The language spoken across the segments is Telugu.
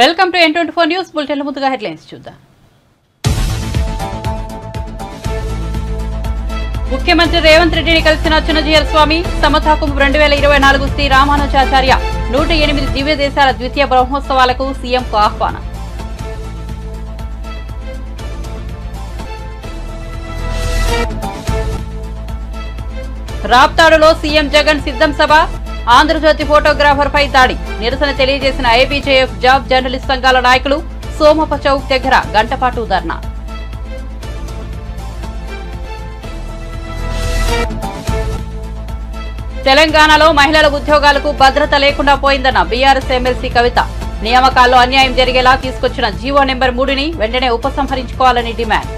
Welcome to N24 news bulletin. ముందుగా హెడ్లైన్స్ చూద్దాం. ముఖ్యమంత్రి రేవంత్ రెడ్డిని కలిసిన చిన్నజీయర్ స్వామి. సమతాకు 2024 శ్రీ రామానుజాచార్య 108 దివ్య దేశాల ద్వితీయ బ్రహ్మోత్సవాలకు సీఎంకు ఆహ్వానం. రాప్తాడులో సీఎం జగన్ సిద్ధం సభ. ఆంధ్రజ్యోతి ఫోటోగ్రాఫర్ పై దాడి. నిరసన తెలియజేసిన ఏబీజేఎఫ్ జాబ్ జర్నలిస్ట్ సంఘాల నాయకులు. సోమప్ప చౌక్ దగ్గర గంటపాటు ధర్నా. తెలంగాణలో మహిళల ఉద్యోగాలకు భద్రత లేకుండా పోయిందన్న బీఆర్ఎస్ ఎమ్మెల్సీ కవిత. నియామకాల్లో అన్యాయం జరిగేలా తీసుకొచ్చిన జీవో నెంబర్ 3ని వెంటనే ఉపసంహరించుకోవాలని డిమాండ్.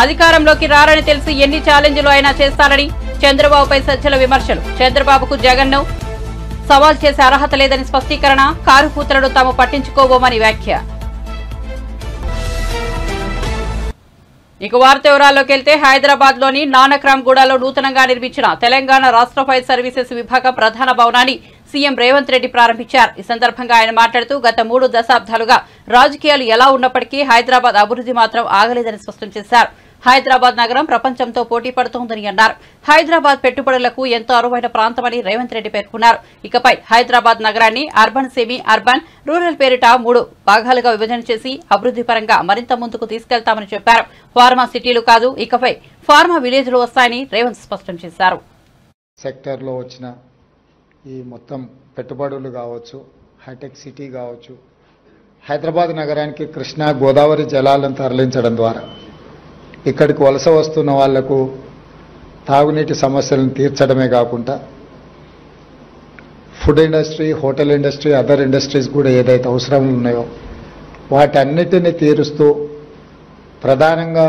అధికారంలోకి రారని తెలిసి ఎన్ని ఛాలెంజ్లు అయినా చేస్తారని చంద్రబాబుపై సజ్జల విమర్శలు. చంద్రబాబుకు జగన్ను సవాల్ చేసే అర్హత లేదని స్పష్టీకరణ. కారు కూతులను తాము పట్టించుకోబోమని వ్యాఖ్య. ఇక వార్త వివరాల్లోకి వెళ్తే హైదరాబాద్ లోని నానక్రామ్గూడలో నూతనంగా నిర్మించిన తెలంగాణ రాష్ట్ర ఫైర్ సర్వీసెస్ విభాగం ప్రధాన భవనాన్ని సీఎం రేవంత్ రెడ్డి ప్రారంభించారు. ఈ సందర్భంగా ఆయన మాట్లాడుతూ గత 3 దశాబ్దాలుగా రాజకీయాలు ఎలా ఉన్నప్పటికీ హైదరాబాద్ అభివృద్ధి మాత్రం ఆగలేదని స్పష్టం చేశారు. హైదరాబాద్ నగరం ప్రపంచంతో పోటీ పడుతోందని అన్నారు. హైదరాబాద్ పెట్టుబడులకు ఎంతో అరువైన ప్రాంతమని రేవంత్ రెడ్డి పేర్కొన్నారు. ఇకపై హైదరాబాద్ నగరాన్ని అర్బన్, సెమీ అర్బన్, రూరల్ పేరిట 3 భాగాలుగా విభజన చేసి అభివృద్ధి పరంగా మరింత ముందుకు తీసుకెళ్తామని చెప్పారు. ఫార్మా సిటీలు కాదు, ఇకపై ఫార్మా విలేజ్లు వస్తాయని రేవంత్ స్పష్టం చేశారు. సెక్టర్లో వచ్చిన ఈ మొత్తం పెట్టుబడులు కావచ్చు, హైటెక్ సిటీ కావచ్చు, హైదరాబాద్ నగరానికి కృష్ణా గోదావరి జలాలను తరలించడం ద్వారా ఇక్కడికి వలస వస్తున్న వాళ్లకు తాగునీటి సమస్యలను తీర్చడమే కాకుండా food industry, hotel industry, other industries కూడా ఏదైతే అవసరం ఉన్నాయో వాటన్నిటిని తీరుస్తూ ప్రధానంగా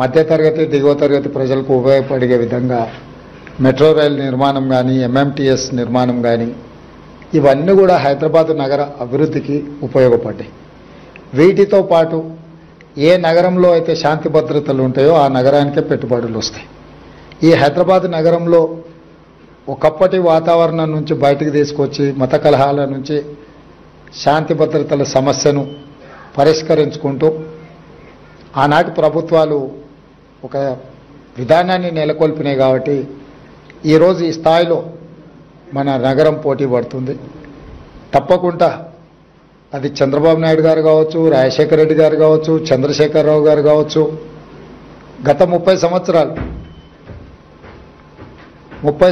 మధ్యతరగతి, దిగువ తరగతి ప్రజలకు ఉపయోగపడే విధంగా మెట్రో రైల్ నిర్మాణం కానీ, ఎంఎంటీఎస్ నిర్మాణం కానీ ఇవన్నీ కూడా హైదరాబాద్ నగర అభివృద్ధికి ఉపయోగపడ్డాయి. వీటితో పాటు ఏ నగరంలో అయితే శాంతి భద్రతలు ఉంటాయో ఆ నగరానికే పెట్టుబడులు వస్తాయి. ఈ హైదరాబాద్ నగరంలో ఒకప్పటి వాతావరణం నుంచి బయటకు తీసుకొచ్చి మత కలహాల నుంచి శాంతి భద్రతల సమస్యను పరిష్కరించుకుంటూ ఆనాటి ప్రభుత్వాలు ఒక విధానాన్ని నెలకొల్పినాయి. కాబట్టి ఈరోజు ఈ స్థాయిలో మన నగరం పోటీ పడుతుంది. తప్పకుండా అది చంద్రబాబు నాయుడు గారు కావచ్చు, రాజశేఖర రెడ్డి గారు కావచ్చు, చంద్రశేఖరరావు గారు కావచ్చు, గత 30 సంవత్సరాలు 10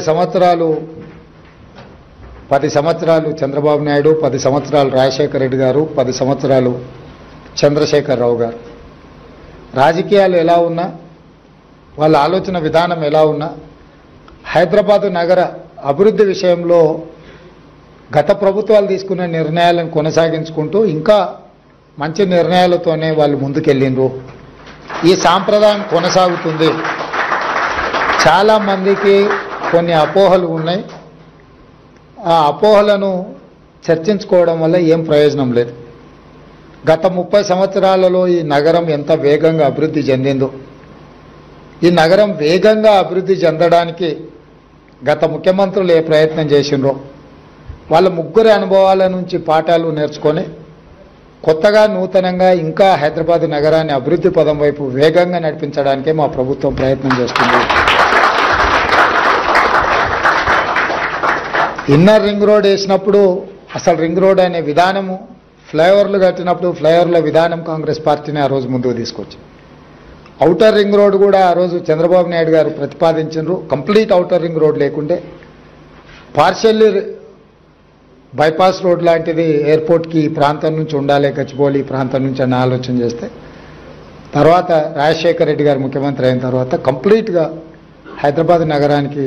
సంవత్సరాలు చంద్రబాబు నాయుడు, 10 సంవత్సరాలు రాజశేఖర రెడ్డి గారు, 10 సంవత్సరాలు చంద్రశేఖరరావు గారు. రాజకీయాలు ఎలా ఉన్నా, వాళ్ళ ఆలోచన విధానం ఎలా ఉన్నా, హైదరాబాద్ నగర అభివృద్ధి విషయంలో గత ప్రభుత్వాలు తీసుకున్న నిర్ణయాలను కొనసాగించుకుంటూ ఇంకా మంచి నిర్ణయాలతోనే వాళ్ళు ముందుకెళ్ళిండ్రు. ఈ సాంప్రదాయం కొనసాగుతుంది. చాలామందికి కొన్ని అపోహలు ఉన్నాయి. ఆ అపోహలను చర్చించుకోవడం వల్ల ఏం ప్రయోజనం లేదు. గత 30 సంవత్సరాలలో ఈ నగరం ఎంత వేగంగా అభివృద్ధి చెందిందో, ఈ నగరం వేగంగా అభివృద్ధి చెందడానికి గత ముఖ్యమంత్రులు ఏ ప్రయత్నం చేసిండ్రో వాళ్ళ ముగ్గురి అనుభవాల నుంచి పాఠాలు నేర్చుకొని కొత్తగా నూతనంగా ఇంకా హైదరాబాద్ నగరాన్ని అభివృద్ధి పదం వైపు వేగంగా నడిపించడానికే మా ప్రభుత్వం ప్రయత్నం చేస్తుంది. ఇన్నర్ రింగ్ రోడ్ వేసినప్పుడు అసలు రింగ్ రోడ్ అనే విధానము, ఫ్లైఓవర్లు కట్టినప్పుడు ఫ్లైఓవర్ల విధానం కాంగ్రెస్ పార్టీని ఆ రోజు ముందుకు తీసుకొచ్చింది. ఔటర్ రింగ్ రోడ్ కూడా ఆ రోజు చంద్రబాబు నాయుడు గారు ప్రతిపాదించారు. కంప్లీట్ ఔటర్ రింగ్ రోడ్ లేకుంటే పార్షియల్లీ బైపాస్ రోడ్ లాంటిది ఎయిర్పోర్ట్కి ఈ ప్రాంతం నుంచి ఉండాలి, గచ్చిబౌలి ఈ ప్రాంతం నుంచి అని ఆలోచన చేస్తే తర్వాత రాజశేఖర రెడ్డి గారు ముఖ్యమంత్రి అయిన తర్వాత కంప్లీట్గా హైదరాబాద్ నగరానికి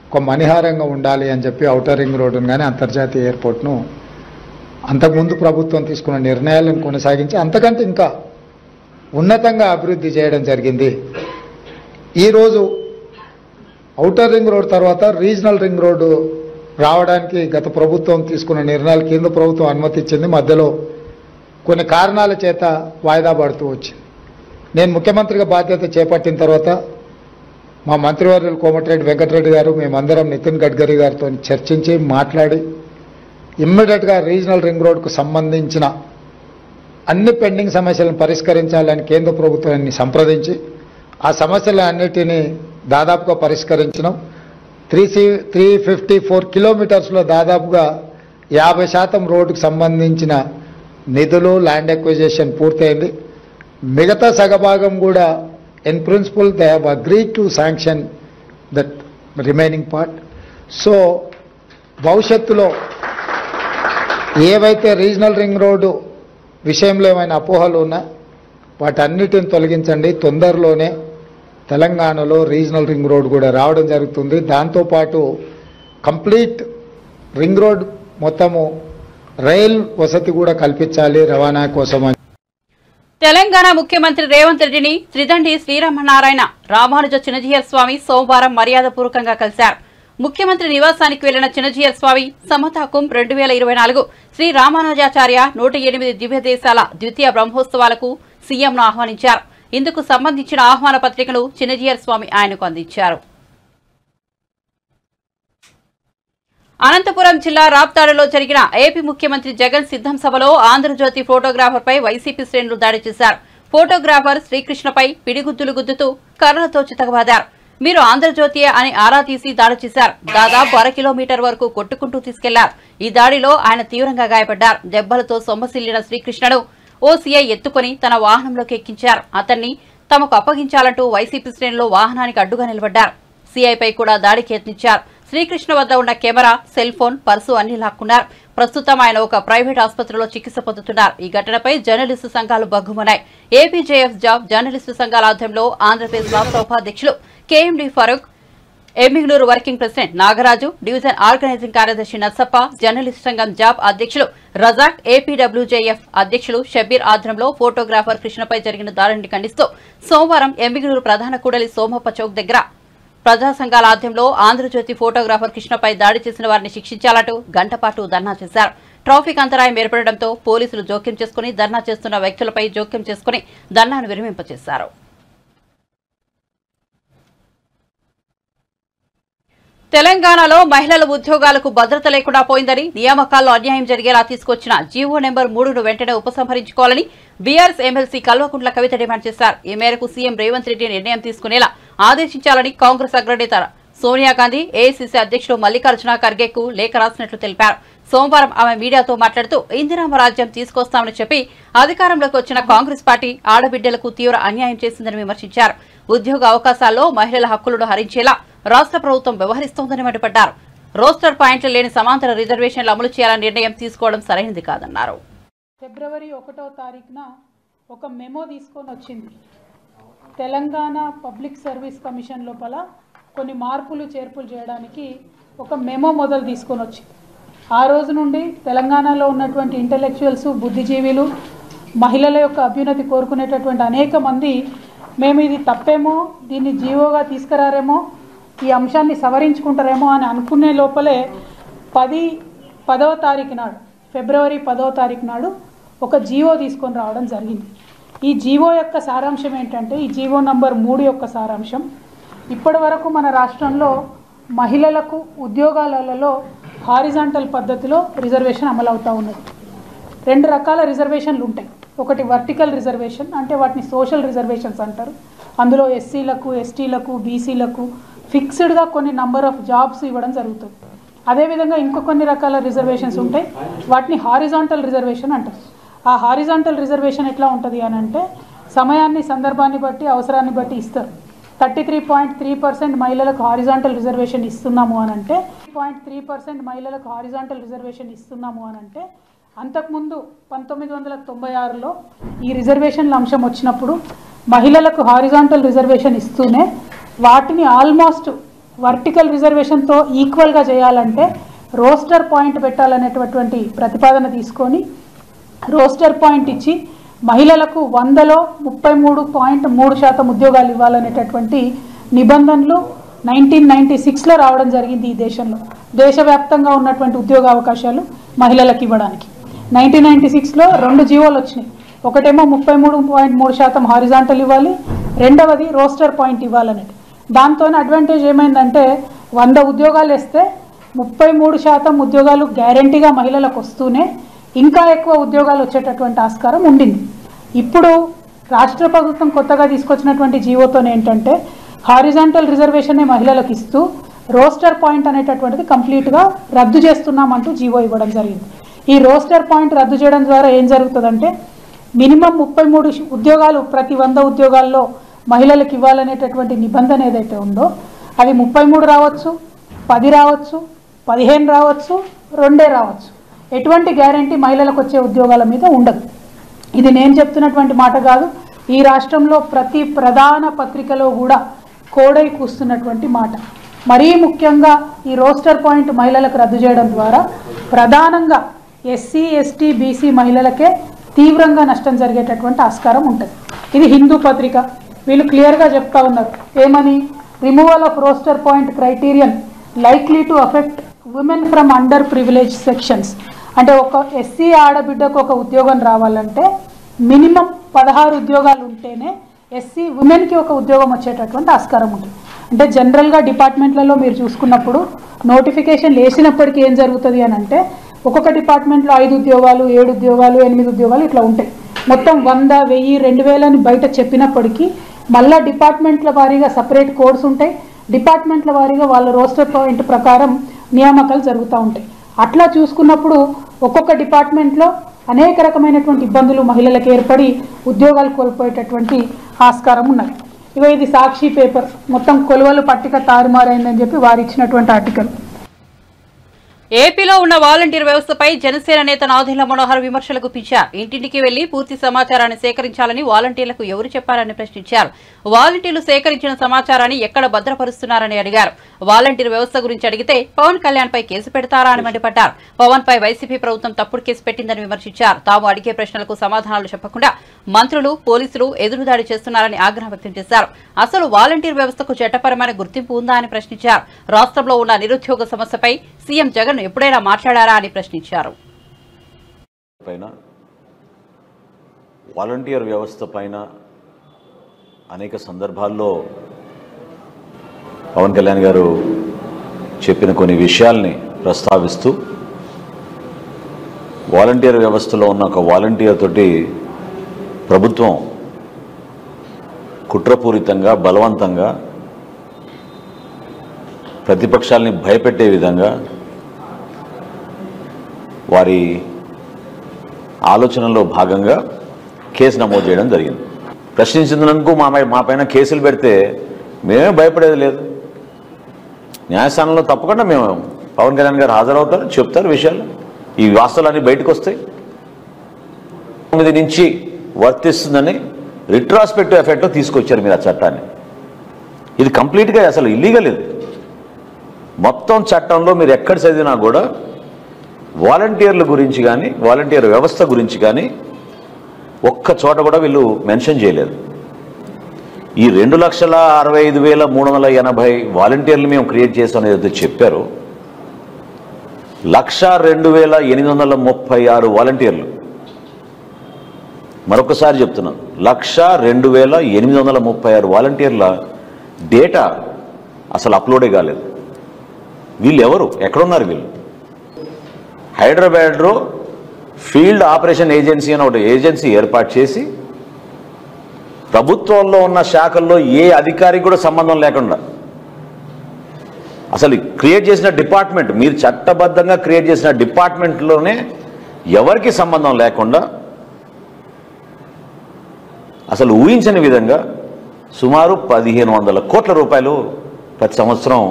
ఒక మణిహారంగా ఉండాలి అని చెప్పి ఔటర్ రింగ్ రోడ్డును కానీ అంతర్జాతీయ ఎయిర్పోర్ట్ను అంతకుముందు ప్రభుత్వం తీసుకున్న నిర్ణయాలను కొనసాగించి అంతకంటే ఇంకా ఉన్నతంగా అభివృద్ధి చేయడం జరిగింది. ఈరోజు ఔటర్ రింగ్ రోడ్ తర్వాత రీజనల్ రింగ్ రోడ్డు రావడానికి గత ప్రభుత్వం తీసుకున్న నిర్ణయాలు కేంద్ర ప్రభుత్వం అనుమతి ఇచ్చింది. మధ్యలో కొన్ని కారణాల చేత వాయిదా పడుతూ వచ్చింది. నేను ముఖ్యమంత్రిగా బాధ్యత చేపట్టిన తర్వాత మా మంత్రివర్యులు కోమటిరెడ్డి వెంకటరెడ్డి గారు మేమందరం నితిన్ గడ్కరీ గారితో చర్చించి మాట్లాడి ఇమ్మీడియట్గా రీజనల్ రింగ్ రోడ్కు సంబంధించిన అన్ని పెండింగ్ సమస్యలను పరిష్కరించాలని కేంద్ర ప్రభుత్వాన్ని సంప్రదించి ఆ సమస్యలన్నిటినీ దాదాపుగా పరిష్కరించడం. 354 కిలోమీటర్స్లో దాదాపుగా 50% రోడ్డుకు సంబంధించిన నిధులు ల్యాండ్ ఎక్విజిషన్ పూర్తయింది. మిగతా సగభాగం కూడా in principle they have agreed to sanction that remaining part. So భవిష్యత్తులో ఏవైతే రీజనల్ రింగ్ రోడ్డు విషయంలో ఏమైనా అపోహలు ఉన్నా వాటన్నిటిని తొలగించండి. తొందరలోనే తెలంగాణలో రీజనల్ రింగ్ రోడ్ కూడా రావడం జరుగుతుంది. దాంతోపాటు కంప్లీట్ రింగ్ రోడ్ మొత్తము రైల్ వసతి కూడా కల్పించాలి రవాణా కోసం. తెలంగాణ ముఖ్యమంత్రి రేవంత్ రెడ్డిని త్రిదండి శ్రీరామనారాయణ రామానుజ చినజీయర్ స్వామి సోమవారం మర్యాదపూర్వకంగా కలిశారు. ముఖ్యమంత్రి నివాసానికి వెళ్లిన చినజీయర్ స్వామి సమతా కుంభ్ 2024 శ్రీ రామానుజాచార్య 108 దివ్య దేశాల ద్వితీయ బ్రహ్మోత్సవాలకు సీఎంను ఆహ్వానించారు. ఇందుకు సంబంధించిన ఆహ్వాన పత్రికను చినజీయర్ స్వామి ఆయనకు అందించారు. అనంతపురం జిల్లా రాప్తాడులో జరిగిన ఏపీ ముఖ్యమంత్రి జగన్ సిద్ధం సభలో ఆంధ్రజ్యోతి ఫోటోగ్రాఫర్పై వైసీపీ శ్రేణులు దాడి చేశారు. ఫోటోగ్రాఫర్ శ్రీకృష్ణపై పిడిగుద్దులు గుద్దుతూ కర్రలతో చితకబాదారు. మీరు ఆంధ్రజ్యోతియే అని ఆరా తీసి దాడి చేశారు. దాదాపు 1 కిలోమీటర్ వరకు కొట్టుకుంటూ తీసుకెళ్లారు. ఈ దాడిలో ఆయన తీవ్రంగా గాయపడ్డారు. దెబ్బలతో సొమ్మసిల్లిన శ్రీకృష్ణను ఓ సీఐ ఎత్తుకుని తన వాహనంలోకి ఎక్కించారు. అతన్ని తమకు అప్పగించాలంటూ వైసీపీ శ్రేణులు వాహనానికి అడ్డుగా నిలబడ్డారు. సీఐపై కూడా దాడికి యత్నించారు. శ్రీకృష్ణ వద్ద ఉన్న కెమెరా, సెల్ ఫోన్, పర్సు అన్ని లాక్కున్నారు. ప్రస్తుతం ఆయన ఒక ప్రైవేట్ ఆసుపత్రిలో చికిత్స పొందుతున్నారు. ఈ ఘటనపై జర్నలిస్టు సంఘాలు బగ్గుమన్నాయి. ఏపీజేఎఫ్ జాబ్ జర్నలిస్టు సంఘాల ఆధ్వర్యంలో ఆంధ్రప్రదేశ్ రాష్ట్ర ఉపాధ్యక్షులు KMD Farooq, Emmiganur working president Nagaraju, division organising కార్యదర్శి నర్సప్ప, జర్నలిస్టు సంఘం జాబ్ అధ్యక్షులు రజాక్, ఏపీడబ్ల్యూజేఎఫ్ అధ్యక్షులు షబీర్ ఆధ్వర్యంలో ఫోటోగ్రాఫర్ కృష్ణపై జరిగిన దాడిని ఖండిస్తూ సోమవారం ఎమ్మిగనూరు ప్రధాన కూడలి సోమప్ప చౌక్ దగ్గర ప్రజా సంఘాల ఆధ్వర్యంలో ఆంధ్రజ్యోతి ఫోటోగ్రాఫర్ కృష్ణపై దాడి చేసిన వారిని శిక్షించాలంటూ గంటపాటు ధర్నా చేశారు. ట్రాఫిక్ అంతరాయం ఏర్పడడంతో పోలీసులు జోక్యం చేసుకుని ధర్నా చేస్తున్న వ్యక్తులపై జోక్యం చేసుకుని ధర్నాను విరమింపచేశారు. తెలంగాణలో మహిళల ఉద్యోగాలకు భద్రత లేకుండా పోయిందని, నియామకాల్లో అన్యాయం జరిగేలా తీసుకొచ్చిన జీవో నెంబర్ 3ను వెంటనే ఉపసంహరించుకోవాలని BRS MLC Kalvakuntla Kavitha demand చేశారు. ఈ మేరకు సీఎం రేవంత్ రెడ్డి నిర్ణయం తీసుకునేలా ఆదేశించాలని కాంగ్రెస్ అగ్రనేత సోనియా గాంధీ ఏఐసీసీ అధ్యక్షుడు మల్లికార్జున ఖర్గేకు లేఖ రాసినట్లు తెలిపారు. సోమవారం ఆమె మీడియాతో మాట్లాడుతూ ఇందిరామ రాజ్యం తీసుకొస్తామని చెప్పి అధికారంలోకి వచ్చిన కాంగ్రెస్ పార్టీ ఆడబిడ్డలకు తీవ్ర అన్యాయం చేసిందని విమర్శించారు. ఉద్యోగ అవకాశాల్లో మహిళల హక్కులను హరించేలా రాష్ట్ర ప్రభుత్వం వ్యవహరిస్తోందని మండిపడ్డారు. రోస్టర్ పాయింట్లు లేని సమాంతర రిజర్వేషన్లు అమలు చేయాలని నిర్ణయం తీసుకోవడం సరైనది కాదన్నారు. ఫిబ్రవరి 1వ తారీఖున ఒక మెమో తీసుకొని వచ్చింది. తెలంగాణ పబ్లిక్ సర్వీస్ కమిషన్ లోపల కొన్ని మార్పులు చేర్పులు చేయడానికి ఒక మెమో మొదలు తీసుకొని వచ్చింది. ఆ రోజు నుండి తెలంగాణలో ఉన్నటువంటి ఇంటలెక్చువల్స్, బుద్ధిజీవులు, మహిళల యొక్క అభ్యున్నతి కోరుకునేటటువంటి అనేక మంది మేము ఇది తప్పేమో, దీన్ని జీవోగా తీసుకురారేమో, ఈ అంశాన్ని సవరించుకుంటారేమో అని అనుకునే లోపలే 10వ తారీఖు నాడు, ఫిబ్రవరి 10వ తారీఖు నాడు ఒక జీవో తీసుకొని రావడం జరిగింది. ఈ జీవో యొక్క సారాంశం ఏంటంటే, ఈ జీవో నంబర్ 3 యొక్క సారాంశం, ఇప్పటి వరకు మన రాష్ట్రంలో మహిళలకు ఉద్యోగాలలో హారిజాంటల్ పద్ధతిలో రిజర్వేషన్ అమలవుతూ ఉన్నది. 2 రకాల రిజర్వేషన్లు ఉంటాయి. ఒకటి వర్టికల్ రిజర్వేషన్, అంటే వాటిని సోషల్ రిజర్వేషన్స్ అంటారు. అందులో ఎస్సీలకు, ఎస్టీలకు, బీసీలకు ఫిక్స్డ్గా కొన్ని నంబర్ ఆఫ్ జాబ్స్ ఇవ్వడం జరుగుతుంది. అదేవిధంగా ఇంకో కొన్ని రకాల రిజర్వేషన్స్ ఉంటాయి, వాటిని హారిజాంటల్ రిజర్వేషన్ అంటారు. ఆ హారిజాంటల్ రిజర్వేషన్ ఎట్లా ఉంటుంది అని అంటే, సమయాన్ని, సందర్భాన్ని బట్టి, అవసరాన్ని బట్టి ఇస్తారు. 33.3% మహిళలకు హారిజాంటల్ రిజర్వేషన్ ఇస్తున్నాము అని అంటే 0.3% మహిళలకు హారిజాంటల్ రిజర్వేషన్ ఇస్తున్నాము అని అంటే, అంతకుముందు 1996లో ఈ రిజర్వేషన్ల అంశం వచ్చినప్పుడు మహిళలకు హారిజాంటల్ రిజర్వేషన్ ఇస్తూనే వాటిని ఆల్మోస్ట్ వర్టికల్ రిజర్వేషన్తో ఈక్వల్గా చేయాలంటే రోస్టర్ పాయింట్ పెట్టాలనేటటువంటి ప్రతిపాదన తీసుకొని రోస్టర్ పాయింట్ ఇచ్చి మహిళలకు 100లో 33.3% ఉద్యోగాలు ఇవ్వాలనేటటువంటి నిబంధనలు 1996లో రావడం జరిగింది. ఈ దేశంలో దేశవ్యాప్తంగా ఉన్నటువంటి ఉద్యోగ అవకాశాలు మహిళలకు ఇవ్వడానికి 1996లో 2 జీవోలు వచ్చినాయి. ఒకటేమో 33.3% హారిజాంటల్ ఇవ్వాలి, రెండవది రోస్టర్ పాయింట్ ఇవ్వాలనేది. దాంతో అడ్వాంటేజ్ ఏమైందంటే 100 ఉద్యోగాలు ఇస్తే 33% ఉద్యోగాలు గ్యారంటీగా మహిళలకు వస్తూనే ఇంకా ఎక్కువ ఉద్యోగాలు వచ్చేటటువంటి ఆస్కారం ఉండింది. ఇప్పుడు రాష్ట్ర ప్రభుత్వం కొత్తగా తీసుకొచ్చినటువంటి జీవోతో ఏంటంటే హారిజాంటల్ రిజర్వేషన్ మహిళలకు ఇస్తూ రోస్టర్ పాయింట్ అనేటటువంటిది కంప్లీట్గా రద్దు చేస్తున్నామంటూ జీవో ఇవ్వడం జరిగింది. ఈ రోస్టర్ పాయింట్ రద్దు చేయడం ద్వారా ఏం జరుగుతుందంటే మినిమం 33 ఉద్యోగాలు ప్రతి 100 ఉద్యోగాల్లో మహిళలకు ఇవ్వాలనేటటువంటి నిబంధన ఏదైతే ఉందో అది 33 రావచ్చు, 10 రావచ్చు, 15 రావచ్చు, 2 రావచ్చు. ఎటువంటి గ్యారంటీ మహిళలకు వచ్చే ఉద్యోగాల మీద ఉండదు. ఇది నేను చెప్తున్నటువంటి మాట కాదు, ఈ రాష్ట్రంలో ప్రతి ప్రధాన పత్రికలో కూడా కోడై కూస్తున్నటువంటి మాట. మరీ ముఖ్యంగా ఈ రోస్టర్ పాయింట్ మహిళలకు రద్దు చేయడం ద్వారా ప్రధానంగా ఎస్సీ, ఎస్టీ, బీసీ మహిళలకే తీవ్రంగా నష్టం జరిగేటటువంటి ఆస్కారం ఉంటుంది. ఇది హిందూ పత్రిక, వీళ్ళు క్లియర్గా చెప్తా ఉన్నారు ఏమని, removal of roster point criterion likely to affect women from under privilege sections. అంటే ఒక ఎస్సీ ఆడబిడ్డకు ఒక ఉద్యోగం రావాలంటే మినిమం 16 ఉద్యోగాలు ఉంటేనే ఎస్సీ ఉమెన్కి ఒక ఉద్యోగం వచ్చేటటువంటి ఆస్కారం ఉంటుంది. అంటే జనరల్గా డిపార్ట్మెంట్లలో మీరు చూసుకున్నప్పుడు నోటిఫికేషన్ వేసినప్పటికీ ఏం జరుగుతుంది అని అంటే ఒక్కొక్క డిపార్ట్మెంట్లో 5 ఉద్యోగాలు, 7 ఉద్యోగాలు, 8 ఉద్యోగాలు ఇట్లా ఉంటాయి. మొత్తం 100, 1000, 2000 అని బయట చెప్పినప్పటికీ మళ్ళీ డిపార్ట్మెంట్ల వారీగా సపరేట్ కోడ్స్ ఉంటాయి. డిపార్ట్మెంట్ల వారీగా వాళ్ళ రోస్టర్ పాయింట్ ప్రకారం నియామకాలు జరుగుతూ ఉంటాయి. అట్లా చూసుకున్నప్పుడు ఒక్కొక్క డిపార్ట్మెంట్లో అనేక రకమైనటువంటి ఇబ్బందులు మహిళలకు ఏర్పడి ఉద్యోగాలు కోల్పోయేటటువంటి ఆస్కారం ఉన్నది. ఇగో ఇది సాక్షి పేపర్, మొత్తం కొలువలు పట్టిక తారుమారైందని చెప్పి వారు ఇచ్చినటువంటి ఆర్టికల్. ఏపీలో ఉన్న వాలంటీర్ వ్యవస్థపై జనసేన నేత నాదెండ్ల మనోహర్ విమర్శలు గుప్పించారు. ఇంటింటికి వెళ్లి పూర్తి సమాచారాన్ని సేకరించాలని వాలంటీర్లకు ఎవరు చెప్పారని ప్రశ్నించారు. వాలంటీర్లు సేకరించిన సమాచారాన్ని ఎక్కడ భద్రపరుస్తున్నారని అడిగారు. వాలంటీర్ వ్యవస్థ గురించి అడిగితే పవన్ కళ్యాణ్ పై కేసు పెడతారా అని మండిపడ్డారు. పవన్ పై వైసీపీ ప్రభుత్వం తప్పుడు కేసు పెట్టిందని విమర్శించారు. తాము అడిగే ప్రశ్నలకు సమాధానాలు చెప్పకుండా మంత్రులు, పోలీసులు ఎదురుదాడి చేస్తున్నారని ఆగ్రహం వ్యక్తం చేశారు. అసలు వాలంటీర్ వ్యవస్థకు చట్టపరమైన గుర్తింపు ఉందా అని ప్రశ్నించారు. రాష్ట్రంలో ఉన్న నిరుద్యోగ సమస్యపై సీఎం జగన్ ఎప్పుడైనా మాట్లాడారా అని ప్రశ్నించారు. వాలంటీర్ వ్యవస్థ పైన అనేక సందర్భాల్లో పవన్ కళ్యాణ్ గారు చెప్పిన కొన్ని విషయాల్ని ప్రస్తావిస్తూ వాలంటీర్ వ్యవస్థలో ఉన్న ఒక వాలంటీర్ తోటి ప్రభుత్వం కుట్రపూరితంగా, బలవంతంగా ప్రతిపక్షాలని భయపెట్టే విధంగా వారి ఆలోచనలో భాగంగా కేసు నమోదు చేయడం జరిగింది. ప్రశ్నించినందుకు మా పైన కేసులు పెడితే మేమే భయపడేది లేదు. న్యాయస్థానంలో తప్పకుండా మేము పవన్ కళ్యాణ్ గారు హాజరవుతారు, చెప్తారు విషయాలు, ఈ వాస్తవాలన్నీ బయటకు వస్తాయి. 9 నుంచి వర్తిస్తుందని రిట్రాస్పెక్టివ్ ఎఫెక్ట్లో తీసుకొచ్చారు మీరు ఆ చట్టాన్ని. ఇది కంప్లీట్గా అసలు ఇల్లీగల్. ఇది మొత్తం చట్టంలో మీరు ఎక్కడ చదివినా కూడా వాలంటీర్ల గురించి కానీ, వాలంటీర్ వ్యవస్థ గురించి కానీ ఒక్క చోట కూడా వీళ్ళు మెన్షన్ చేయలేదు. ఈ 2,65,380 వాలంటీర్లు మేము క్రియేట్ చేసామని ఏదైతే చెప్పారో 1,02,836 వాలంటీర్లు, మరొకసారి చెప్తున్నాను, 1,02,836 వాలంటీర్ల డేటా అసలు అప్లోడే కాలేదు. వీళ్ళు ఎవరు, ఎక్కడున్నారు వీళ్ళు? హైదరాబాద్లో ఫీల్డ్ ఆపరేషన్ ఏజెన్సీ అని ఒకటి ఏజెన్సీ ఏర్పాటు చేసి ప్రభుత్వంలో ఉన్న శాఖల్లో ఏ అధికారికి కూడా సంబంధం లేకుండా అసలు క్రియేట్ చేసిన డిపార్ట్మెంట్, మీరు చట్టబద్ధంగా క్రియేట్ చేసిన డిపార్ట్మెంట్లోనే ఎవరికి సంబంధం లేకుండా అసలు ఊహించని విధంగా సుమారు 1,500 కోట్ల రూపాయలు ప్రతి సంవత్సరం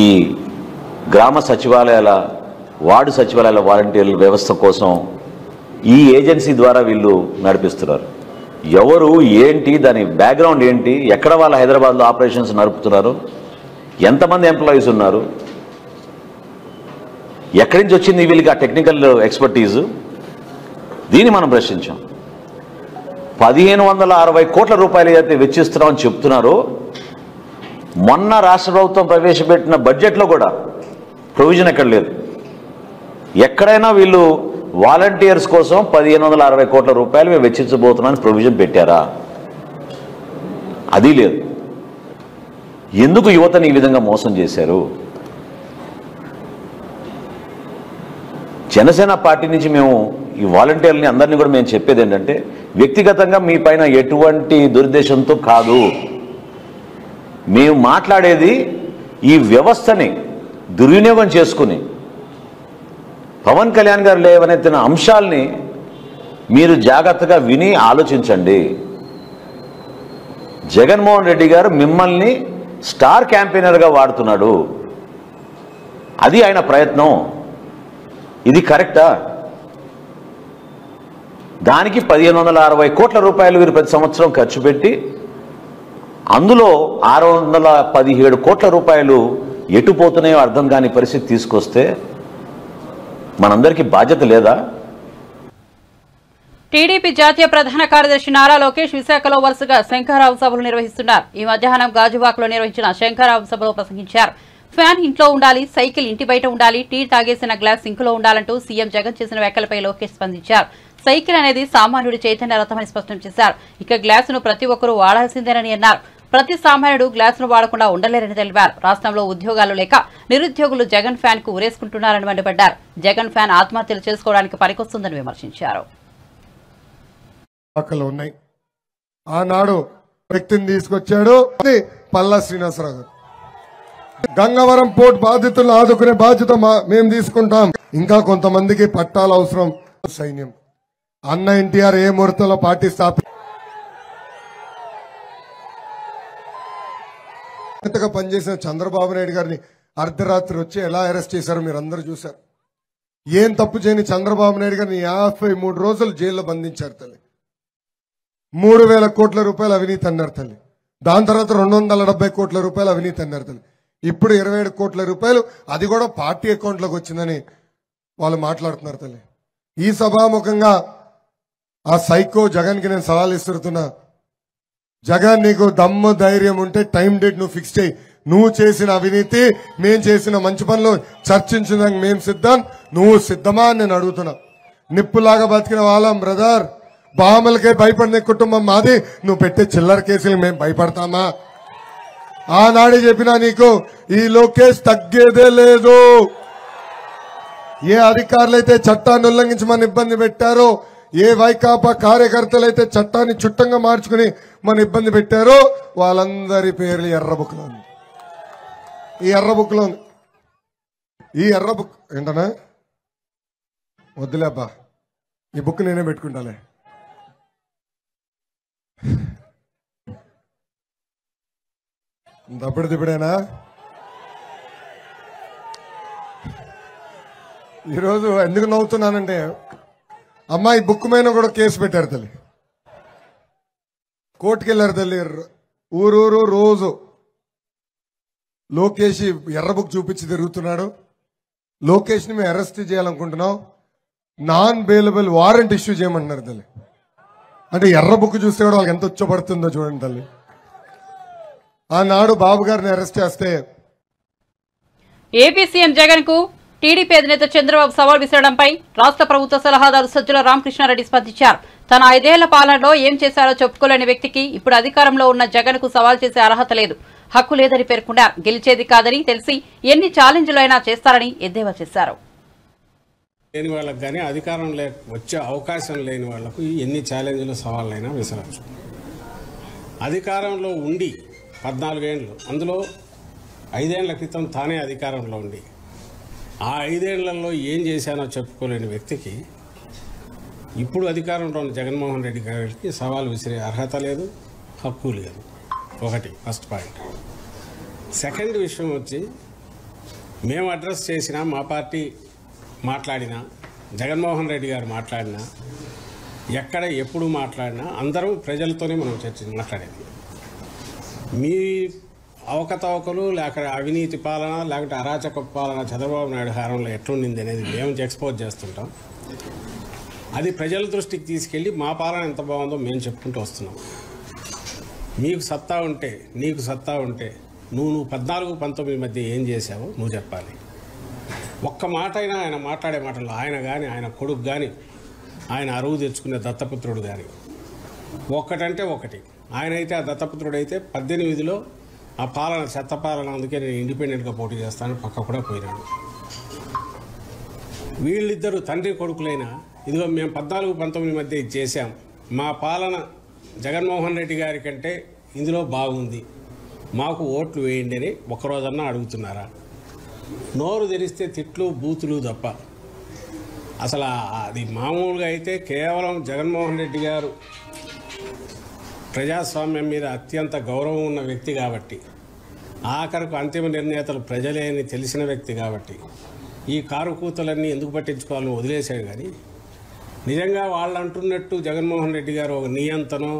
ఈ గ్రామ సచివాలయాల, వార్డు సచివాలయాల వాలంటీర్ల వ్యవస్థ కోసం ఈ ఏజెన్సీ ద్వారా వీళ్ళు నడిపిస్తున్నారు. ఎవరు, ఏంటి, దాని బ్యాక్గ్రౌండ్ ఏంటి, ఎక్కడ వాళ్ళ హైదరాబాద్లో ఆపరేషన్స్ నడుపుతున్నారు, ఎంతమంది ఎంప్లాయీస్ ఉన్నారు, ఎక్కడి నుంచి వచ్చింది వీళ్ళకి ఆ టెక్నికల్ ఎక్స్పర్టీజు, దీన్ని మనం ప్రశ్నించాం. 1,560 కోట్ల రూపాయలు ఏదైతే వెచ్చిస్తున్నామని చెప్తున్నారో మొన్న రాష్ట్ర ప్రభుత్వం ప్రవేశపెట్టిన బడ్జెట్లో కూడా ప్రొవిజన్ ఎక్కడ లేదు. ఎక్కడైనా వీళ్ళు వాలంటీర్స్ కోసం 1,560 కోట్ల రూపాయలు మేము వెచ్చించబోతున్నామని ప్రొవిజన్ పెట్టారా? అది లేదు. ఎందుకు యువతని ఈ విధంగా మోసం చేశారు? జనసేన పార్టీ నుంచి మేము ఈ వాలంటీర్లని అందరినీ కూడా మేము చెప్పేది ఏంటంటే, వ్యక్తిగతంగా మీ పైన ఎటువంటి దురుద్దేశంతో కాదు, మేము మాట్లాడేది ఈ వ్యవస్థని దుర్వినియోగం చేసుకుని పవన్ కళ్యాణ్ గారు లేవనెత్తిన అంశాల్ని మీరు జాగ్రత్తగా విని ఆలోచించండి. జగన్మోహన్ రెడ్డి గారు మిమ్మల్ని స్టార్ క్యాంపెయినర్గా వాడుతున్నాడు. అది ఆయన ప్రయత్నం. ఇది కరెక్టా? దానికి 1560 కోట్ల రూపాయలు వీరు ప్రతి సంవత్సరం ఖర్చు పెట్టి అందులో 617 కోట్ల రూపాయలు ఎటుపోతున్నాయో అర్థం కాని పరిస్థితి తీసుకొస్తే మనందరికీ బాధ్యత లేదా? టీడీపీ జాతీయ ప్రధాన కార్యదర్శి నారా లోకేష్ విశాఖలో వరుసగా శంఖారావం సభలు నిర్వహిస్తున్నారు. ఈ మధ్యాహ్నం గాజువాకలో నిర్వహించిన శంఖారావం సభలో ప్రసంగించారు. ఫ్యాన్ ఇంట్లో ఉండాలి, సైకిల్ ఇంటి బయట ఉండాలి, టీ తాగేసిన గ్లాస్ సింకులో ఉండాలంటూ సీఎం జగన్ చేసిన వ్యాఖ్యలపై లోకేష్ స్పందించారు. సైకిల్ అనేది సామాన్యుడి చైతన్య రథమని స్పష్టం చేశారు. ఇక గ్లాసును ప్రతి ఒక్కరూ వాడాల్సిందేనని అన్నారు. ప్రతి సామాన్యుడు గ్లాసును వాడకుండా ఉండలేరని తెలిపారు. రాష్ట్రంలో ఉద్యోగాలు లేక నిరుద్యోగులు జగన్ ఫ్యాన్ కు ఉరేసుకుంటున్నారని మండిపడ్డారు. జగన్ ఫ్యాన్ ఆత్మహత్యలు చేసుకోవడానికి పనికొస్తుందని విమర్శించారు. ఉన్నాయి. ఆనాడు వ్యక్తిని తీసుకొచ్చాడు పల్లా శ్రీనివాసరావు గారు. గంగవరం పోర్ట్ బాధితులను ఆదుకునే బాధ్యత మేము తీసుకుంటాం. ఇంకా కొంతమందికి పట్టాలు అవసరం. సైన్యం అన్న ఎన్టీఆర్ ఏ ముహూర్తంలో పార్టీ స్థాపిగా పనిచేసిన చంద్రబాబు నాయుడు గారిని అర్ధరాత్రి వచ్చి ఎలా అరెస్ట్ చేశారో మీరు అందరూ చూశారు. ఏం తప్పు చేయని చంద్రబాబు నాయుడు గారిని 53 రోజులు జైల్లో బంధించారు తల్లి. 3000 కోట్ల రూపాయలు అవినీతి అన్నారు తల్లి. దాని తర్వాత 270 కోట్ల రూపాయలు అవినీతి అన్నారు తల్లి. ఇప్పుడు 27 కోట్ల రూపాయలు అది కూడా పార్టీ అకౌంట్లోకి వచ్చిందని వాళ్ళు మాట్లాడుతున్నారు తల్లి. ఈ సభాముఖంగా ఆ సైకో జగన్ కి నేను సవాల్ ఇస్తున్నా. జగన్, నీకు దమ్ము ధైర్యం ఉంటే టైం డేట్ నువ్వు ఫిక్స్ చేయి. నువ్వు చేసిన అవినీతి, మేం చేసిన మంచి పనులు చర్చించడానికి మేము సిద్ధం. నువ్వు సిద్ధమా అని నేను అడుగుతున్నా. నిప్పులాగా బతికిన వాళ్ళం బ్రదర్. బామలకే భయపడిన కుటుంబం మాది. నువ్వు పెట్టే చిల్లర కేసులు మేము భయపడతామా? ఆనాడే చెప్పినా నీకు, ఈ లోకేష్ తగ్గేదే లేదు. ఏ అధికారులైతే చట్టాన్ని ఉల్లంఘించి మన ఇబ్బంది పెట్టారో, ఏ వైకాపా కార్యకర్తలైతే చట్టాన్ని చుట్టంగా మార్చుకుని మన ఇబ్బంది పెట్టారో వాళ్ళందరి పేర్లు ఎర్ర బుక్లో ఉంది. ఈ ఎర్ర బుక్లో ఉంది. ఈ ఎర్ర బుక్ ఏంటనా? వద్దులే అబ్బా, ఈ బుక్ నేనే పెట్టుకుంటాలే. దప్పుడు దిప్పుడేనా? ఈరోజు ఎందుకు నవ్వుతున్నానంటే, అమ్మా ఈ బుక్ మీద కూడా కేసు పెట్టారు తల్లి. కోర్టుకు వెళ్ళారు తల్లి. ఊరూరు రోజు లోకేష్ ఎర్ర బుక్ చూపించి తిరుగుతున్నాడు. లోకేష్ ని మేము అరెస్ట్ చేయాలనుకుంటున్నాం, నాన్ బెయిలబుల్ వారెంట్ ఇష్యూ చేయమంటున్నారు తల్లి. అంటే ఎర్ర బుక్ చూస్తే కూడా వాళ్ళకి ఎంత ఉచ్చబడుతుందో చూడండి తల్లి. ఆనాడు బాబు గారిని అరెస్ట్ చేస్తే ఏపీ సీఎం జగన్ కు టీడీపీ అధినేత చంద్రబాబు సవాల్ విసరడంపై రాష్ట్ర ప్రభుత్వ సలహాదారు సజ్జల రామకృష్ణారెడ్డి స్పందించారు. తన 5 ఏళ్ల పాలనలో ఏం చేశారో చెప్పుకోలేని వ్యక్తికి ఇప్పుడు అధికారంలో ఉన్న జగన్ కు సవాల్ చేసే అర్హత లేదు, హక్కు లేదని పేర్కొన్నారు. గెలిచేది కాదని తెలిసి ఎన్ని ఛాలెంజ్లైనా చేస్తారని ఎద్దేవా చేశారు. లేని వాళ్ళకి కానీ అధికారం వచ్చే అవకాశం లేని వాళ్లకు ఎన్ని ఛాలెంజ్లు సవాళ్ళైనా విసరచ్చు. అధికారంలో ఉండి 14 ఏళ్ళు, అందులో 5 ఏళ్ల క్రితం తానే అధికారంలో ఉండి ఆ 5 ఏళ్లలో ఏం చేశానో చెప్పుకోలేని వ్యక్తికి ఇప్పుడు అధికారంలో ఉన్న జగన్మోహన్ రెడ్డి గారికి సవాల్ విసిరే అర్హత లేదు, హక్కు లేదు. ఒకటి ఫస్ట్ పాయింట్. సెకండ్ విషయం వచ్చి, మేము అడ్రస్ చేసినా, మా పార్టీ మాట్లాడినా, జగన్మోహన్ రెడ్డి గారు మాట్లాడినా, ఎక్కడ ఎప్పుడు మాట్లాడినా అందరూ ప్రజలతోనే మనం మాట్లాడేది. మీ అవకతవకలు లేక అవినీతి పాలన లేకపోతే అరాచక పాలన చంద్రబాబు నాయుడు హారంలో ఎట్లుండింది అనేది మేము ఎక్స్పోజ్ చేస్తుంటాం. అది ప్రజల దృష్టికి తీసుకెళ్ళి మా పాలన ఎంత బాగుందో మేము చెప్పుకుంటూ వస్తున్నాం. మీకు సత్తా ఉంటే, నీకు సత్తా ఉంటే నువ్వు 14-19 మధ్య ఏం చేశావో నువ్వు చెప్పాలి. ఒక్క మాట అయినా ఆయన మాట్లాడే మాటల్లో ఆయన కానీ, ఆయన కొడుకు కానీ, ఆయన అరువు తెచ్చుకునే దత్తపుత్రుడు కానీ ఒక్కటంటే ఒకటి. ఆయన అయితే ఆ దత్తపుత్రుడు అయితే 18లో ఆ పాలన చెత్త పాలన, అందుకే నేను ఇండిపెండెంట్గా పోటీ చేస్తాను పక్క కూడా పోయినాడు. వీళ్ళిద్దరూ తండ్రి కొడుకులైన ఇదిగో మేము 14-19 మధ్య ఇది చేశాం, మా పాలన జగన్మోహన్ రెడ్డి గారి కంటే ఇందులో బాగుంది, మాకు ఓట్లు వేయండి అని ఒక్కరోజన్నా అడుగుతున్నారా? నోరు తెరిస్తే తిట్లు బూతులు తప్ప. అసలు అది మామూలుగా అయితే కేవలం జగన్మోహన్ రెడ్డి గారు ప్రజాస్వామ్యం మీద అత్యంత గౌరవం ఉన్న వ్యక్తి కాబట్టి, ఆఖరకు అంతిమ నిర్ణేతలు ప్రజలే అని తెలిసిన వ్యక్తి కాబట్టి ఈ కారు కూతలన్నీ ఎందుకు పట్టించుకోవాలని వదిలేశాడు. కానీ నిజంగా వాళ్ళు అంటున్నట్టు జగన్మోహన్ రెడ్డి గారు ఒక నియంతనో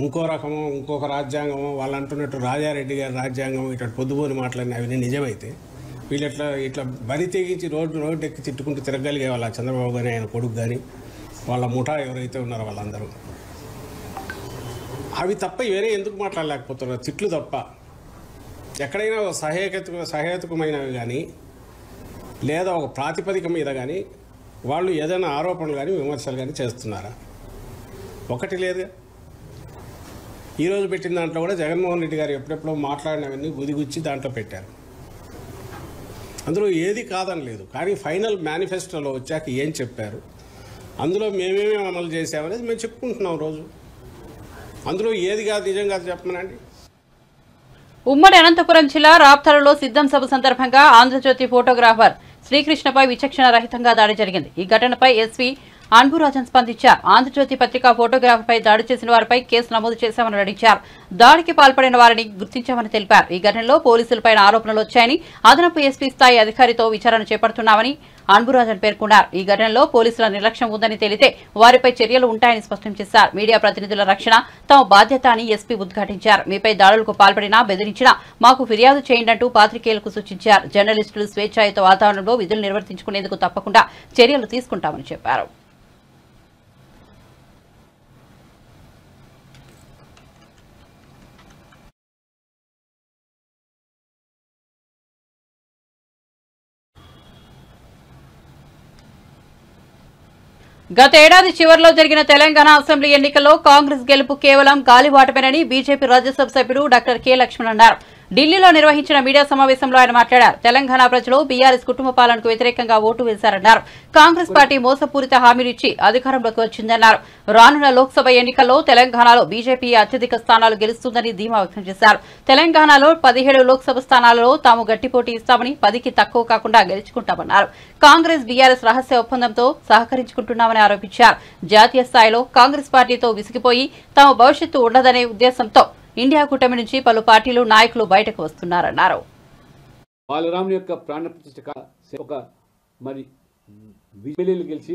ఇంకో రకమో ఇంకొక రాజ్యాంగమో, వాళ్ళు అంటున్నట్టు రాజారెడ్డి గారి రాజ్యాంగం ఇట్లా పొద్దుపోని మాటలన్నీ అవి నిజమైతే వీళ్ళు ఇట్లా బరి తెగించి రోడ్డు ఎక్కి తిట్టుకుంటూ తిరగలిగే వాళ్ళ చంద్రబాబు కానీ ఆయన కొడుకు కానీ వాళ్ళ ముఠా ఎవరైతే ఉన్నారో వాళ్ళందరూ అవి తప్ప వేరే ఎందుకు మాట్లాడలేకపోతున్నారు? తిట్లు తప్ప. ఎక్కడైనా ఒక సహేతుకమైనవి కానీ లేదా ఒక ప్రాతిపదిక మీద కానీ వాళ్ళు ఏదైనా ఆరోపణలు కానీ విమర్శలు కానీ చేస్తున్నారా? ఒకటి లేదుగా. ఈరోజు పెట్టిన దాంట్లో కూడా జగన్మోహన్ రెడ్డి గారు ఎప్పుడెప్పుడో మాట్లాడినవన్నీ గుదిగుచ్చి దాంట్లో పెట్టారు. అందులో ఏది కాదని లేదు, కానీ ఫైనల్ మేనిఫెస్టోలో వచ్చాక ఏం చెప్పారు, అందులో మేమేమేమి అమలు చేసామనేది మేము చెప్పుకుంటున్నాం రోజు. అందులో ఏది కాదు నిజం కాదు చెప్పమనండి. ఉమ్మడి అనంతపురం జిల్లా రాప్తాడులో సిద్ధం సభ సందర్భంగా ఆంధ్రజ్యోతి ఫోటోగ్రాఫర్ శ్రీకృష్ణపై విచక్షణ రహితంగా దాడి జరిగింది. ఈ ఘటనపై ఎస్పీ అన్బురాజన్ స్పందించారు. ఆంధ్రజ్యోతి పత్రిక ఫోటోగ్రాఫర్పై దాడి చేసిన వారిపై కేసు నమోదు చేశామని వెల్లడించారు. దాడికి పాల్పడిన వారిని గుర్తించామని తెలిపారు. ఈ ఘటనలో పోలీసులపై ఆరోపణలు వచ్చాయని, అదనపు ఎస్పీ స్థాయి అధికారితో విచారణ చేపడుతున్నామని అన్బురాజన్ పేర్కొన్నారు. ఈ ఘటనలో పోలీసుల నిర్లక్ష్యం ఉందని తేలితే వారిపై చర్యలు ఉంటాయని స్పష్టం చేశారు. మీడియా ప్రతినిధుల రక్షణ తమ బాధ్యత అని ఎస్పీ ఉద్ఘాటించారు. మీపై దాడులకు పాల్పడినా బెదిరించినా మాకు ఫిర్యాదు చేయండంటూ పాత్రికేయులకు సూచించారు. జర్నలిస్టులు స్వేచ్ఛాయుత వాతావరణంలో విధులు నిర్వర్తించుకునేందుకు తప్పకుండా చర్యలు తీసుకుంటామని చెప్పారు. గత ఏడాది చివరిలో జరిగిన తెలంగాణ అసెంబ్లీ ఎన్నికల్లో కాంగ్రెస్ గెలుపు కేవలం గాలివాటమేనని బీజేపీ రాజ్యసభ సభ్యుడు డాక్టర్ కె లక్ష్మణ్ అన్నారు. ఢిల్లీలో నిర్వహించిన మీడియా సమావేశంలో ఆయన మాట్లాడారు. తెలంగాణ ప్రజలు బీఆర్ఎస్ కుటుంబ పాలనకు వ్యతిరేకంగా ఓటు వేశారన్నారు. కాంగ్రెస్ పార్టీ మోసపూరిత హామీలిచ్చి అధికారంలోకి వచ్చిందన్నారు. రానున్న లోక్సభ ఎన్నికల్లో తెలంగాణలో బీజేపీ అత్యధిక స్థానాలు గెలుస్తుందని ధీమా వ్యక్తం చేశారు. తెలంగాణలో 17 లోక్సభ స్థానాలలో తాము గట్టి పోటీ ఇస్తామని 10కి తక్కువ కాకుండా గెలుచుకుంటామన్నారు. కాంగ్రెస్ బీఆర్ఎస్ రహస్య ఒప్పందంతో సహకరించుకుంటున్నామని ఆరోపించారు. జాతీయ స్థాయిలో కాంగ్రెస్ పార్టీతో విసిగిపోయి తమ భవిష్యత్తు ఉండదనే ఉద్దేశంతో ఇండియా కూటమి నుంచి పలు పార్టీలు నాయకులు బయటకు వస్తున్నారన్నారు. బాలరాముని యొక్క ప్రాణ ప్రతిష్ఠ ఒక మరి ఎమ్మెల్యేలు గెలిచి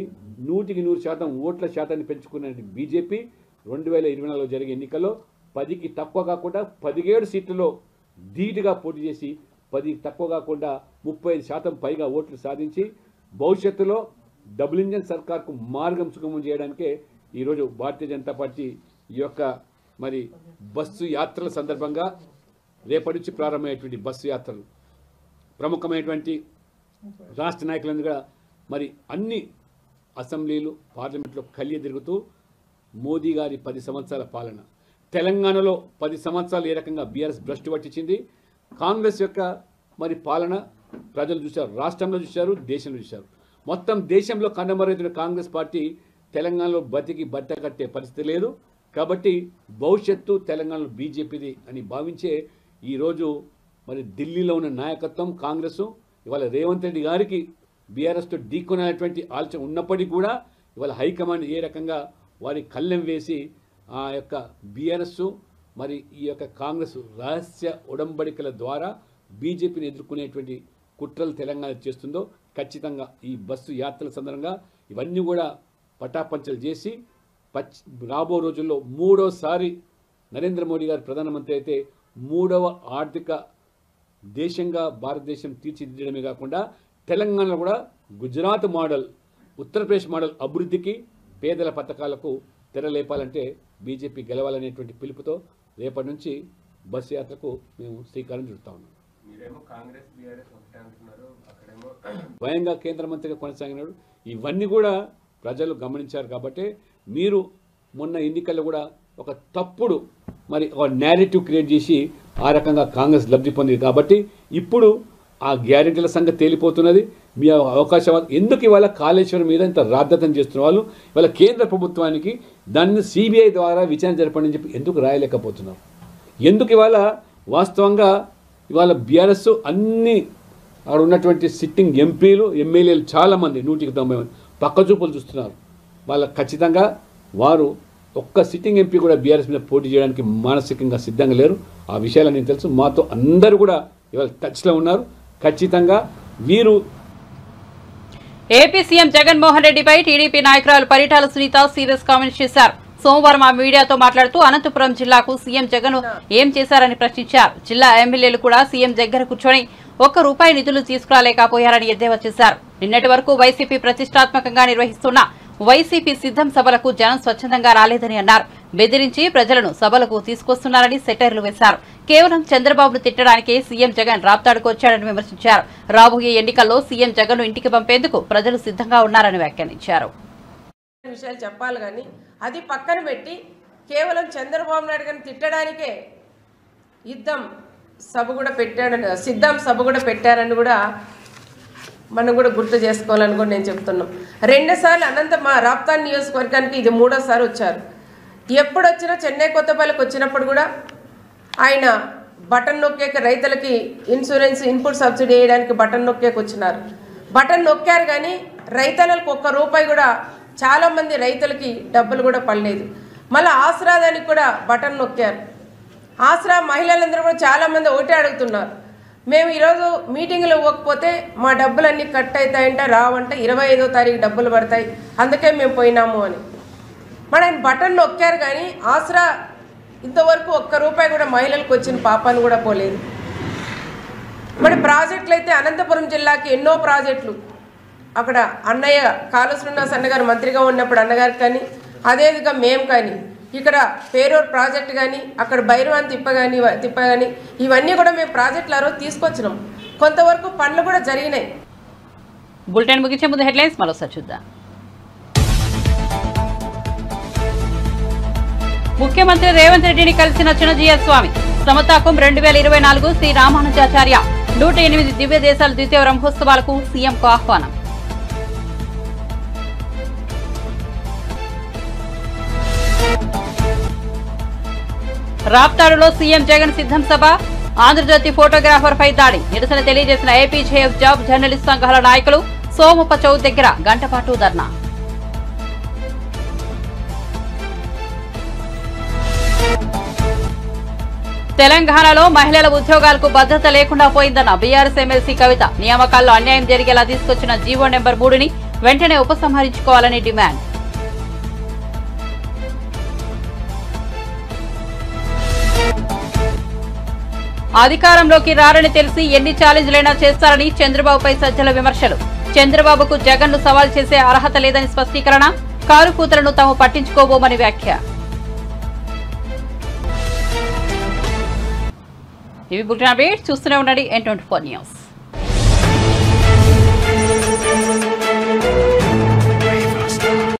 100% ఓట్ల శాతాన్ని పెంచుకున్న బీజేపీ 2024లో జరిగే ఎన్నికల్లో 10కి తక్కువ కాకుండా 17 సీట్లలో ధీటుగా పోటీ చేసి 10కి తక్కువ కాకుండా 35% పైగా ఓట్లు సాధించి భవిష్యత్తులో డబుల్ ఇంజన్ సర్కార్కు మార్గం సుగమం చేయడానికే ఈరోజు భారతీయ జనతా పార్టీ ఈ యొక్క మరి బస్సు యాత్రల సందర్భంగా రేపటి నుంచి ప్రారంభమయ్యేటువంటి బస్సు యాత్రలు ప్రముఖమైనటువంటి రాష్ట్ర నాయకులందరూ కూడా మరి అన్ని అసెంబ్లీలు పార్లమెంట్లో కలియ తిరుగుతూ మోదీ గారి 10 సంవత్సరాల పాలన, తెలంగాణలో 10 సంవత్సరాలు ఏ రకంగా బీఆర్ఎస్ భ్రష్టు పట్టించింది, కాంగ్రెస్ యొక్క మరి పాలన ప్రజలు చూశారు, రాష్ట్రంలో చూశారు, దేశంలో చూశారు. మొత్తం దేశంలో కన్నమరైన కాంగ్రెస్ పార్టీ తెలంగాణలో బతికి బట్ట కట్టే పరిస్థితి లేదు. కాబట్టి భవిష్యత్తు తెలంగాణలో బీజేపీది అని భావించే ఈరోజు మరి ఢిల్లీలో ఉన్న నాయకత్వం కాంగ్రెస్ ఇవాళ రేవంత్ రెడ్డి గారికి బీఆర్ఎస్తో ఢీకొనేటువంటి ఆలోచన ఉన్నప్పటికీ కూడా ఇవాళ హైకమాండ్ ఏ రకంగా వారి కళ్ళెం వేసి ఆ యొక్క బీఆర్ఎస్ మరి ఈ యొక్క కాంగ్రెస్ రహస్య ఉడంబడికల ద్వారా బీజేపీని ఎదుర్కొనేటువంటి కుట్రలు తెలంగాణ చేస్తుందో ఖచ్చితంగా ఈ బస్సు యాత్రల సందర్భంగా ఇవన్నీ కూడా పటాపంచలు చేసి రాబో రోజుల్లో 3వసారి నరేంద్ర మోడీ గారు ప్రధానమంత్రి అయితే 3వ ఆర్థిక దేశంగా భారతదేశం తీర్చిదిద్దడమే కాకుండా తెలంగాణలో కూడా గుజరాత్ మోడల్, ఉత్తరప్రదేశ్ మోడల్ అభివృద్ధికి పేదల పథకాలకు తెరలేపాలంటే బీజేపీ గెలవాలనేటువంటి పిలుపుతో రేపటి నుంచి బస్సు యాత్రకు మేము శ్రీకారం చుడతా ఉన్నాం. స్వయంగా కేంద్ర మంత్రిగా కొనసాగినాడు. ఇవన్నీ కూడా ప్రజలు గమనించారు. కాబట్టి మీరు మొన్న ఎన్నికల్లో కూడా ఒక తప్పుడు మరి ఒక నేరేటివ్ క్రియేట్ చేసి ఆ రకంగా కాంగ్రెస్ లబ్ధి పొందింది. కాబట్టి ఇప్పుడు ఆ గ్యారెంటీల సంగతి తేలిపోతున్నది. మీ అవకాశం ఎందుకు ఇవాళ కాళేశ్వరం మీద ఇంత రాద్ధాంతం చేస్తున్న వాళ్ళు ఇవాళ కేంద్ర ప్రభుత్వానికి దాన్ని సిబిఐ ద్వారా విచారణ జరపండి చెప్పి ఎందుకు రాయలేకపోతున్నారు? ఎందుకు ఇవాళ వాస్తవంగా ఇవాళ బీఆర్ఎస్ అన్ని అక్కడ ఉన్నటువంటి సిట్టింగ్ ఎంపీలు ఎమ్మెల్యేలు చాలామంది 190 పక్కచూపులు చూస్తున్నారు. వాళ్ళకి ఖచ్చితంగా వారు ఒక్క సిట్టింగ్ ఎంపీ కూడా బీఆర్ఎస్ మీద పోటీ చేయడానికి మానసికంగా సిద్ధంగా లేరు. ఆ విషయాలు నేను తెలుసు. మాతో అందరూ కూడా ఇవాళ టచ్లో ఉన్నారు. ఖచ్చితంగా వీరు ఏపీ సీఎం జగన్మోహన్ రెడ్డిపై టీడీపీ నాయకురాలు పరిటాల సునీత సీరియస్ కామెంట్స్ చేశారు. సోమవారం ఆ మీడియాతో మాట్లాడుతూ అనంతపురం జిల్లాకు సీఎం జగన్ ఏం చేశారని ప్రశ్నించారు. జిల్లా ఎమ్మెల్యేలు కూడా సీఎం దగ్గర కూర్చొని ₹1 నిధులు తీసుకురాలేకపోయారని ఎద్దేవా చేశారు. నిన్నటి వరకు వైసీపీ ప్రతిష్టాత్మకంగా నిర్వహిస్తున్న వైసీపీ సిద్ధం సభలకు జనం స్వచ్ఛందంగా రాలేదని అన్నారు. బెదిరించి ప్రజలను సభలకు తీసుకొస్తున్నారని సెటైర్లు వేశారు. కేవలం చంద్రబాబును తిట్టడానికే సీఎం జగన్ రాప్తాడుకు వచ్చారని విమర్శించారు. రాబోయే ఎన్నికల్లో సీఎం జగన్ ఇంటికి పంపేందుకు ప్రజలు సిద్ధంగా ఉన్నారని వ్యాఖ్యానించారు. విషయాలు చెప్పాలి కానీ అది పక్కన పెట్టి కేవలం చంద్రబాబు నాయుడు గారిని తిట్టడానికే సిద్ధం సభ కూడా పెట్టారని కూడా మనం కూడా గుర్తు చేసుకోవాలని కూడా నేను చెప్తున్నాం. 2 సార్లు మా రాప్తాన్ నియోజకవర్గానికి ఇది 3వ సారి వచ్చారు. ఎప్పుడు వచ్చినా చెన్నై కొత్తపల్లికి వచ్చినప్పుడు కూడా ఆయన బటన్ నొక్కేక రైతులకి ఇన్సూరెన్స్ ఇన్పుట్ సబ్సిడీ వేయడానికి బటన్ నొక్కేకి వచ్చినారు. బటన్ నొక్కారు కానీ రైతులకు ₹1 కూడా చాలామంది రైతులకి డబ్బులు కూడా పడలేదు. మళ్ళీ ఆసరా దానికి కూడా బటన్ నొక్కారు. ఆసరా మహిళలందరూ కూడా చాలామంది ఒకటే అడుగుతున్నారు, మేము ఈరోజు మీటింగ్లో ఇవ్వకపోతే మా డబ్బులన్నీ కట్ అవుతాయంట, రావంట, 25వ తారీఖు డబ్బులు పడతాయి, అందుకే మేము పోయినాము అని. మరి ఆయన బటన్ నొక్కారు కానీ ఆసరా ఇంతవరకు ₹1 కూడా మహిళలకు వచ్చిన పాపాన్ని కూడా పోలేదు. మరి ప్రాజెక్టులు అయితే అనంతపురం జిల్లాకి ఎన్నో ప్రాజెక్టులు అక్కడ అన్నయ్య కాళ శ్రీనివాస్ అన్నగారు మంత్రిగా ఉన్నప్పుడు అన్నగారికి కానీ అదేవిధంగా మేము కానీ ఇక్కడ పేరూరు ప్రాజెక్టు కానీ అక్కడ భైరవాన్ తిప్ప కానీ ఇవన్నీ కూడా మేము ప్రాజెక్టులు ఆ రోజు తీసుకొచ్చినాం. కొంతవరకు పనులు కూడా జరిగినాయి. బులెటిన్ ముగించే ముందు హెడ్లైన్స్ మరోసారి చూద్దాం. ముఖ్యమంత్రి రేవంత్ రెడ్డిని కలిసిన చినజీయర్ స్వామి. సమతాకం 2024 శ్రీ రామానుజాచార్య 108 దివ్య దేశాల ద్వితీయ బ్రహ్మోత్సవాలకు సీఎంకు ఆహ్వానం. రాప్తాడులో సీఎం జగన్ సిద్ధం సభ. ఆంధ్రజ్యోతి ఫోటోగ్రాఫర్ పై దాడి. నిరసన తెలియజేసిన ఏపీజేఎఫ్ జాబ్ జర్నలిస్ట్ సంఘాల నాయకులు. సోమప్ప చౌక్ దగ్గర గంటపాటు ధర్నా. తెలంగాణలో మహిళల ఉద్యోగాలకు భద్రత లేకుండా పోయిందన్న బీఆర్ఎస్ ఎమ్మెల్సీ కవిత. నియామకాల్లో అన్యాయం జరిగేలా తీసుకొచ్చిన జీవో నెంబర్ 3ని వెంటనే ఉపసంహరించుకోవాలని డిమాండ్. అధికారంలోకి రారని తెలిసి ఎన్ని ఛాలెంజ్లైనా చేస్తారని చంద్రబాబుపై సజ్జల విమర్శలు. చంద్రబాబుకు జగన్ ను సవాల్ చేసే అర్హత లేదని స్పష్టీకరణ. కారు కూతలను తాము పట్టించుకోబోమని వ్యాఖ్య. ఇవి బులెటిన్ అప్డేట్స్. చూస్తూనే ఉండండి N24 న్యూస్.